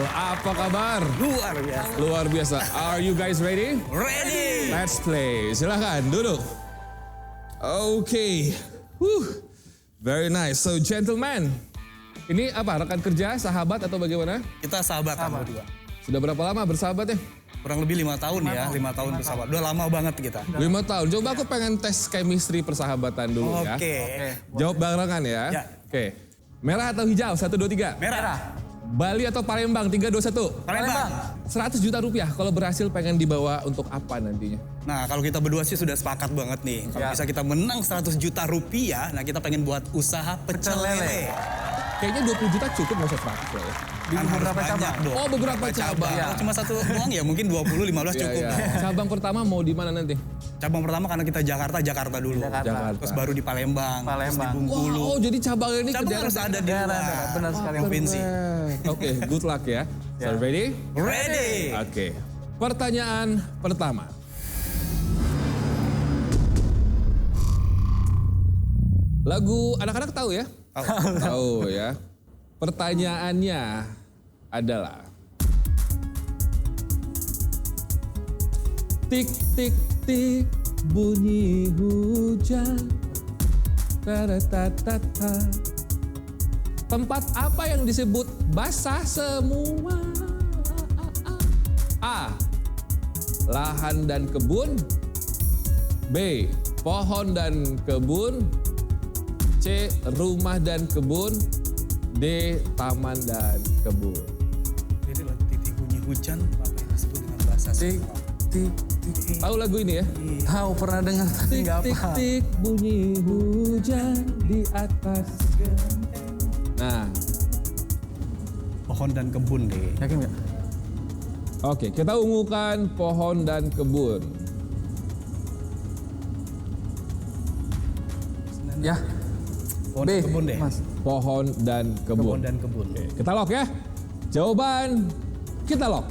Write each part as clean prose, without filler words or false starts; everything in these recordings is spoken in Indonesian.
apa kabar? Luar biasa. Luar biasa. Are you guys ready? Ready. Let's play. Silahkan duduk. Oke. Very nice. So gentlemen, ini apa? Rekan kerja, sahabat atau bagaimana? Kita sahabatan berdua. Sudah berapa lama bersahabat ya? Kurang lebih 5 tahun ya, 5 tahun bersahabat. Udah lama banget kita. 5 tahun. Coba aku pengen tes chemistry persahabatan dulu ya. Oke. Jawab barengan ya. Ya. Oke. Merah atau hijau? 1, 2, 3. Merah. Bali atau Palembang? 3, 2, 1. Palembang. 100 juta rupiah kalau berhasil pengen dibawa untuk apa nantinya? Nah kalau kita berdua sih sudah sepakat banget nih. Kalau bisa kita menang 100 juta rupiah, nah kita pengen buat usaha pecel lele. Kayaknya 20 juta cukup, nggak usah 100 lah ya. Di beberapa cabang dong. Oh beberapa cabang. Kalau cuma satu doang ya mungkin 20, 15 cukup. Iya. Cabang pertama mau di mana nanti? Cabang pertama karena kita Jakarta dulu. Jakarta. Terus baru di Palembang. Terus di Bengkulu. Oh jadi cabang ini Cabang harus ada di luar. Benar sekali. Provinsi. Oke, good luck ya. So ready? Ready. Oke. Pertanyaan pertama. Lagu anak-anak tahu ya? Tahu ya. Pertanyaannya adalah tik tik tik bunyi hujan. Taratatata. Tempat apa yang disebut basah semua? A. Lahan dan kebun. B. Pohon dan kebun. C. Rumah dan kebun. D. Taman dan kebun. Jadi lagu titik bunyi hujan apa yang disebut dengan bahasa Tik, semua? tik, tik. Tahu lagu ini ya? Tahu pernah dengar tapi Tik nggak tik paham. tik bunyi hujan di atas. Nah, Pohon dan kebun deh. Yakin nggak? oke, kita ungukan pohon dan kebun. Ya. Pohon B, dan kebun deh. Mas. Pohon dan Kebun kebun. dan kebun. Kita lock ya. Jawaban kita lock.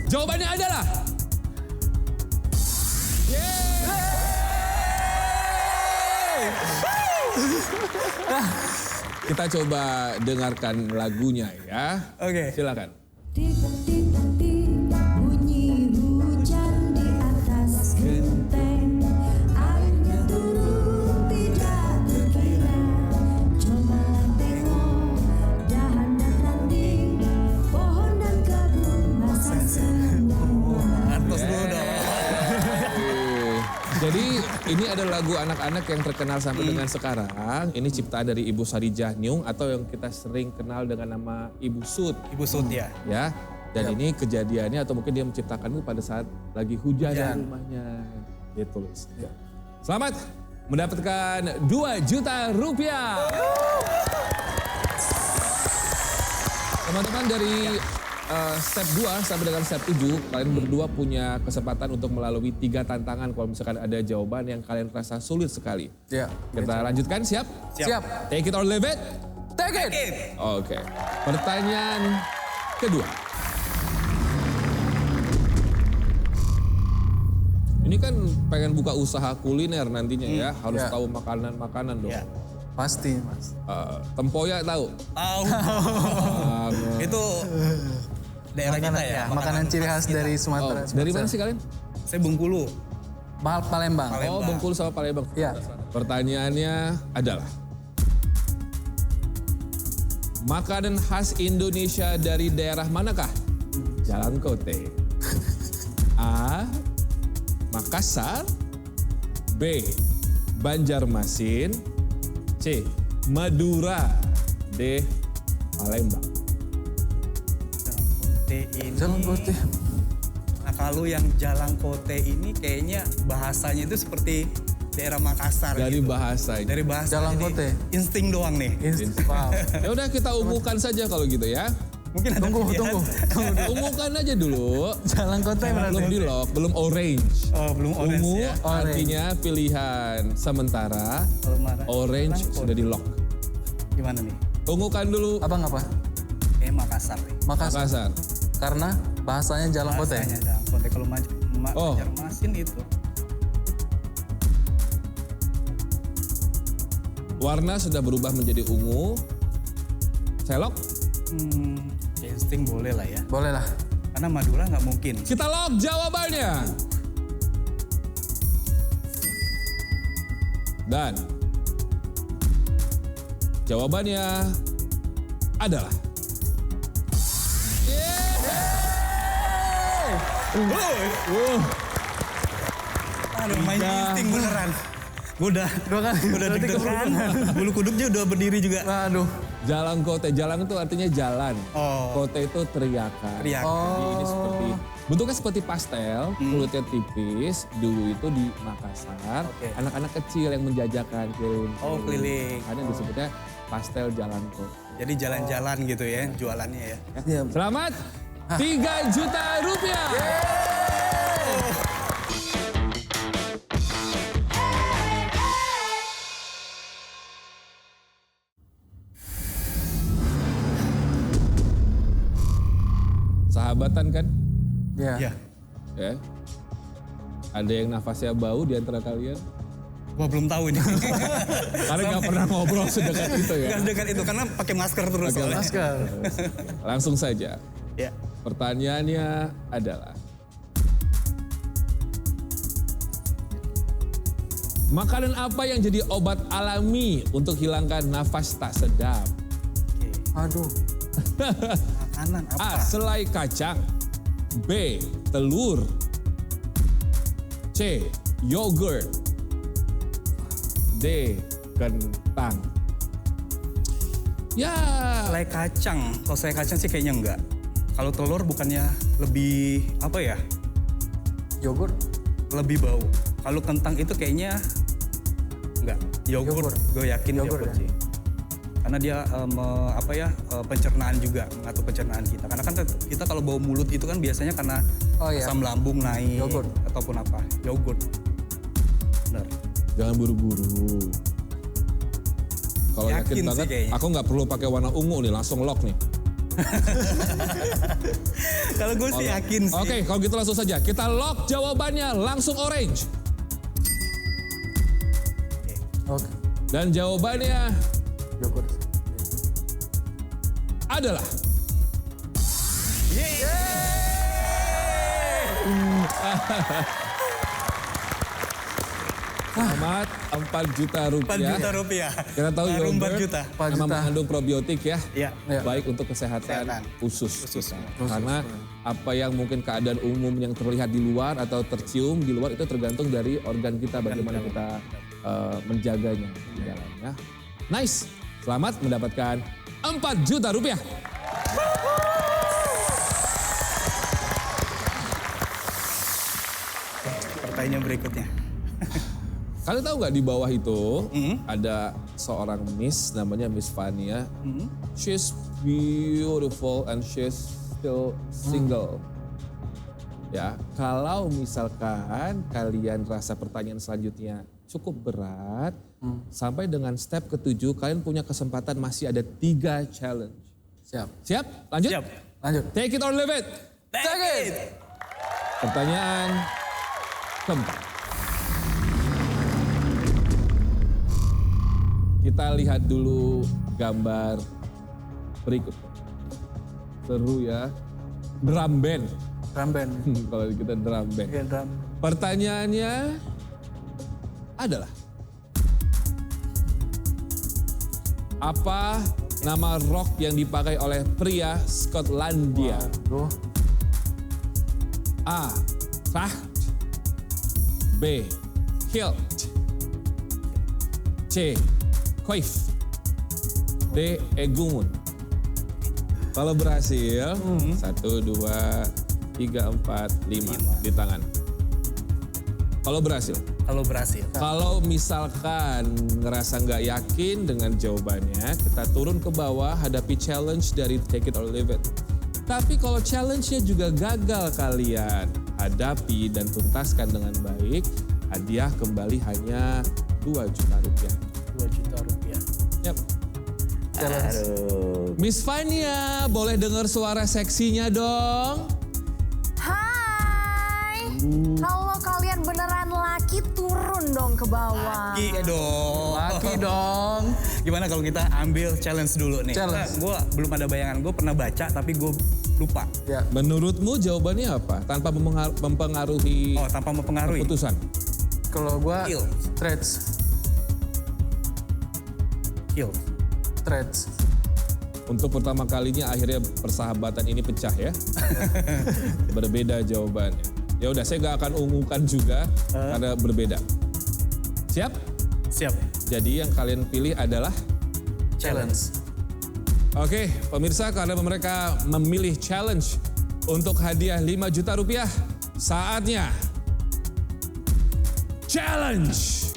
Jawabannya adalah kita coba dengarkan lagunya ya. Oke. Silakan. Tik tik tik bunyi hujan di atas genteng, airnya turun tidak terkira. Cobalah tengok dahan dan ranting, pohon dan kebun basah semua. Atas dulu dong. Jadi ini ada lagu anak-anak yang terkenal sampai dengan sekarang. Ini ciptaan dari Ibu Sarijah Nyung atau yang kita sering kenal dengan nama Ibu Sud. Ibu Sud ya. Ya. Dan ini kejadiannya atau mungkin dia menciptakan itu pada saat lagi hujan di rumahnya. Dia tulis. Selamat mendapatkan 2 juta rupiah. Teman-teman dari step 2 sampai dengan step 7, kalian berdua punya kesempatan untuk melalui 3 tantangan kalau misalkan ada jawaban yang kalian rasa sulit sekali. Ya. Kita lanjutkan, siap? Siap. Take it or leave it? Take it. Oke. Pertanyaan kedua. Ini kan pengen buka usaha kuliner nantinya ya, harus Ya. tahu makanan-makanan dong. Ya. Pasti, Mas. Tempoyak tahu? Tahu. Itu daerah kita ya. Makanan ciri khas kita. dari Oh, Sumatera. dari mana sih kalian? Saya Bengkulu. Palembang. Oh, Bengkulu sama Palembang. Iya. Pertanyaannya adalah, makanan khas Indonesia dari daerah manakah? Jalan Kote. A. Makassar. B. Banjarmasin. C. Madura. D. Palembang. Jalan Kote ini. Jalan Kote. Nah kalau yang Jalan Kote ini kayaknya bahasanya itu seperti daerah Makassar Dari gitu. bahasa. Dari bahasa. Jalan jadi Kote. Insting doang nih. Wow. Ya udah kita umukan saja kalau gitu ya. Mungkin ada pilihan. Umukan aja dulu. Jalan Kote Belum berarti. di lock, belum orange. Oh belum orange Ungu ya. artinya pilihan sementara, Kalau marah. orange sudah di lock. Gimana nih? Ungukan dulu Abang apa? Kayak Makassar nih. Makassar. Makassar. Karena bahasanya Jalan Kote. Bahasanya Jalan Kote. Kalau Oh. Banjarmasin itu. Warna sudah berubah menjadi ungu. Selok? Insting boleh lah ya. Boleh lah. Karena Madura nggak mungkin. Kita lock jawabannya. Dan jawabannya adalah Aduh, main insting beneran. Gue udah Berarti deg-degan. Bulu kuduknya udah berdiri juga. Aduh. jalang kote. Jalang itu artinya jalan. Oh. Kote itu teriakan. Teriakan. Jadi ini seperti bentuknya seperti pastel, kulitnya tipis. Dulu itu di Makassar, Oke. anak-anak kecil yang menjajakan keliling. Oh, keliling. Makanya disebutnya pastel jalan kote. Jadi jalan-jalan gitu ya jualannya ya. Iya. Selamat 3 juta rupiah. Sahabatan kan? Iya. Iya. Ya. Ada yang nafasnya bau di antara kalian? Gua belum tahu ini. Karena nggak pernah ngobrol sedekat itu ya. Gak sedekat itu karena pakai masker terus soalnya. Masker. Langsung saja. Ya. Pertanyaannya adalah, makanan apa yang jadi obat alami untuk hilangkan nafas tak sedap? Oke. Aduh. Makanan A. apa? Selai kacang. B. Telur. C. Yogurt. D. Kentang. Ya. Selai kacang. Kalau selai kacang sih kayaknya enggak. Kalau telur bukannya lebih apa ya? Yogurt. Lebih bau. Kalau kentang itu kayaknya enggak. Yogurt. Yogurt. Gue yakin Yogurt yogurt ya? sih. Karena dia pencernaan juga, mengatur pencernaan kita. Karena kan kita kalau bau mulut itu kan biasanya karena Oh, iya. asam lambung naik Yogurt. ataupun apa. Yogurt. Benar. Jangan buru-buru. Kalau yakin Yakin sih banget, kayaknya. aku nggak perlu pakai warna ungu nih, langsung lock nih. Kalau gue sih yakin sih. Oke, kalau gitu langsung saja. Kita lock jawabannya langsung orange. Oke. Dan jawabannya Yogurt. adalah selamat 4 juta 4 rupiah. juta rupiah. Kita tahu Baru 4 yogurt juta. 4 memang juta. mengandung probiotik ya. Iya. Iya. Baik untuk kesehatan Kesehatan. usus. Usus. kita. Karena apa yang mungkin keadaan umum yang terlihat di luar atau tercium di luar itu tergantung dari organ kita bagaimana kita menjaganya di dalamnya. Nice. Selamat mendapatkan 4 juta rupiah. Pertanyaan berikutnya. Kalian tahu nggak di bawah itu ada seorang Miss namanya Miss Fania. She's beautiful and she's still single. Ya, kalau misalkan kalian rasa pertanyaan selanjutnya cukup berat, sampai dengan step ke-7 kalian punya kesempatan masih ada 3 challenge. Siap. Siap? Lanjut? Siap. Lanjut. Take it or leave it. Take it. Pertanyaan keempat. Kita lihat dulu gambar berikut. Seru ya. Drum band. Drum band. Kalau kita drum band. Iya, drum. Pertanyaannya adalah, apa nama rok yang dipakai oleh pria Skotlandia? Aduh. A. Tracht. B. Kilt. C. Coif. D. Egumun. Kalau berhasil, 1, 2, 3, 4, 5 di tangan. Kalau berhasil. Kalau berhasil. Kalau misalkan ngerasa nggak yakin dengan jawabannya, kita turun ke bawah hadapi challenge dari Take It or Leave It. Tapi kalau challenge-nya juga gagal kalian hadapi dan tuntaskan dengan baik, hadiah kembali hanya 2 juta rupiah. 2 juta rupiah. Yap. Aduh. Miss Fania, boleh dengar suara seksinya dong? Hai, kalau kalian beneran laki turun dong ke bawah. Laki dong. Laki dong. Gimana kalau kita ambil challenge dulu nih? Challenge. Gue belum ada bayangan, gue pernah baca tapi gue lupa. Ya. Menurutmu jawabannya apa? Tanpa mempengaruhi Oh, tanpa mempengaruhi. keputusan. Kalau gua Kill. stretch. Kill. Stretch. Untuk pertama kalinya akhirnya persahabatan ini pecah ya. Berbeda jawabannya. Ya udah saya gak akan ungukan juga karena berbeda. Siap? Siap. Jadi yang kalian pilih adalah Challenge. oke, pemirsa karena mereka memilih challenge untuk hadiah 5 juta rupiah. Saatnya challenge.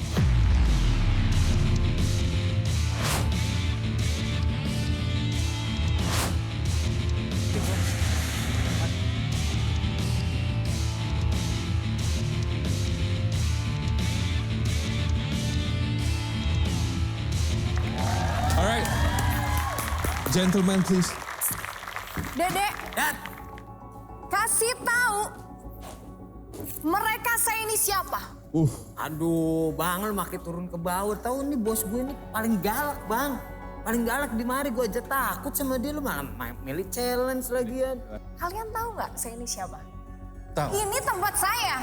Alright, gentlemen please. Dedek, kasih tahu mereka saya ini siapa? Aduh, Bang, lu makin turun ke bawah. Tahu nih bos gue ini paling galak, Bang. Paling galak di mari, gue aja takut sama dia. Lu malah milih challenge lagian. Kalian tahu nggak saya ini siapa? Tahu. Ini tempat saya.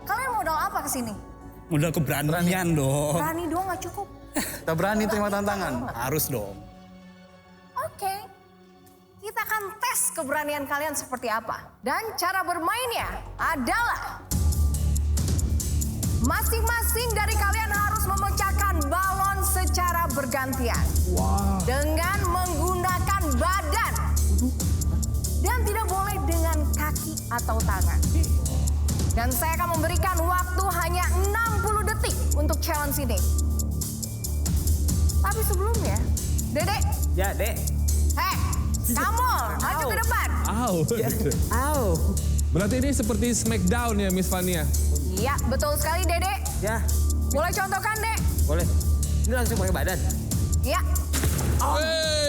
Kalian modal apa ke sini? Modal keberanian dong. Berani doang nggak cukup. Kita berani terima tantangan. Harus dong. Oke, kita akan tes keberanian kalian seperti apa. Dan cara bermainnya adalah masing-masing dari kalian harus memecahkan balon secara bergantian. Dengan menggunakan badan. Dan tidak boleh dengan kaki atau tangan. Dan saya akan memberikan waktu hanya 60 detik untuk challenge ini. Tapi sebelumnya, Dedek, Ya, Dek. kamu maju ke depan. Au. Au. Berarti ini seperti Smackdown ya Miss Fania? Iya, betul sekali Dedek. Ya, Boleh contohkan, Dek? boleh. Ini langsung pakai badan. Iya.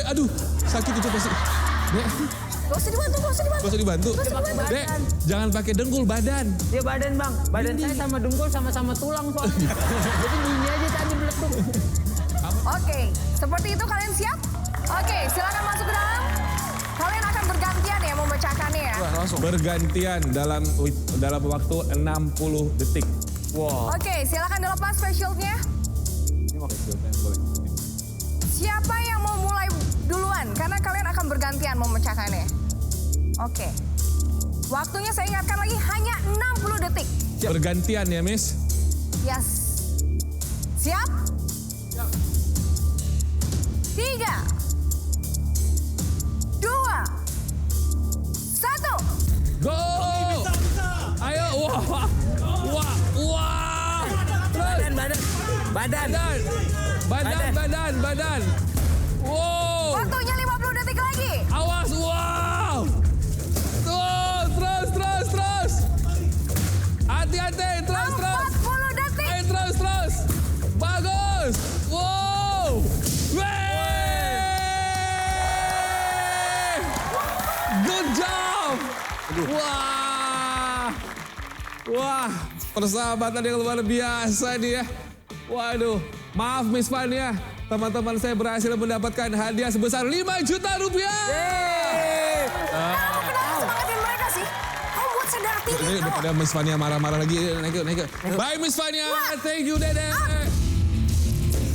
Aduh, sakit itu pasti. Dek, Gak usah dibantu, gak usah dibantu. gak usah dibantu. Gak usah dibantu. Dek, jangan pakai dengkul badan. Ya badan, Bang. Badan saya sama dengkul sama-sama tulang soalnya. Jadi bunyi aja tadi meletup. Oke, seperti itu kalian siap? Oke, silakan masuk ke dalam. Kalian akan bergantian ya memecahkannya ya. Langsung. Bergantian dalam waktu 60 detik. Wow. Oke, silakan dilepas face shield-nya. Ini mau kecilkan, boleh. Siapa yang mau mulai duluan? Karena kalian akan bergantian memecahkannya. Oke. Waktunya saya ingatkan lagi hanya 60 detik. Bergantian ya Miss. Yes. Siap? 3, 2, 1. Go! Ayo, wah, wah, wah. Terus, Badan. badan. Wow, Waktunya 50 detik lagi. awas, wow. Terus. Hati-hati, terus. 40 detik. Ayo, terus. Bagus. Wow. Wey. Good job. Wah, persahabatan yang luar biasa nih ya. Waduh, maaf Miss Fania, teman-teman saya berhasil mendapatkan hadiah sebesar 5 juta rupiah. Kamu kenapa semangatin mereka sih? Kamu buat saya darah tinggi. Ini Kamu. daripada Miss Fania marah-marah lagi, naik yuk. Bye Miss Fania, thank you Dede.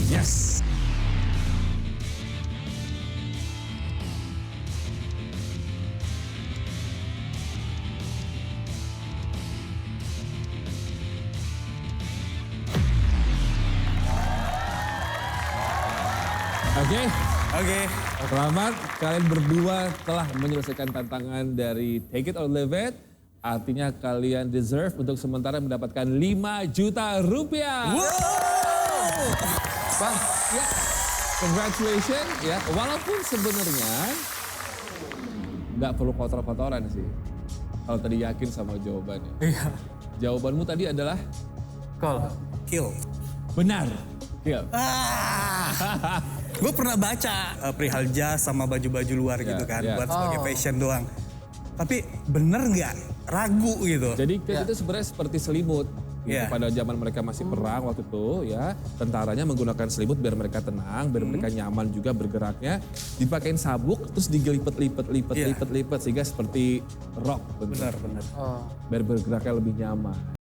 Yes. Oke, selamat kalian berdua telah menyelesaikan tantangan dari Take It or Leave It. Artinya kalian deserve untuk sementara mendapatkan 5 juta rupiah. Bang, ya, congratulations ya. Walaupun sebenarnya nggak perlu kotor-kotoran sih. Kalau tadi yakin sama jawabannya. Iya. Jawabanmu tadi adalah Call. Kill. benar. Kill. Gue pernah baca perihal jas sama baju-baju luar Ya, gitu kan, ya. buat sebagai fashion doang. Tapi bener nggak? Ragu gitu. Jadi itu sebenarnya seperti selimut. gitu. Iya. Pada zaman mereka masih perang waktu itu ya, tentaranya menggunakan selimut biar mereka tenang, biar mereka nyaman juga bergeraknya. Dipakein sabuk terus Iya. lipat sehingga seperti rock bentuk. Benar. Biar bergeraknya lebih nyaman.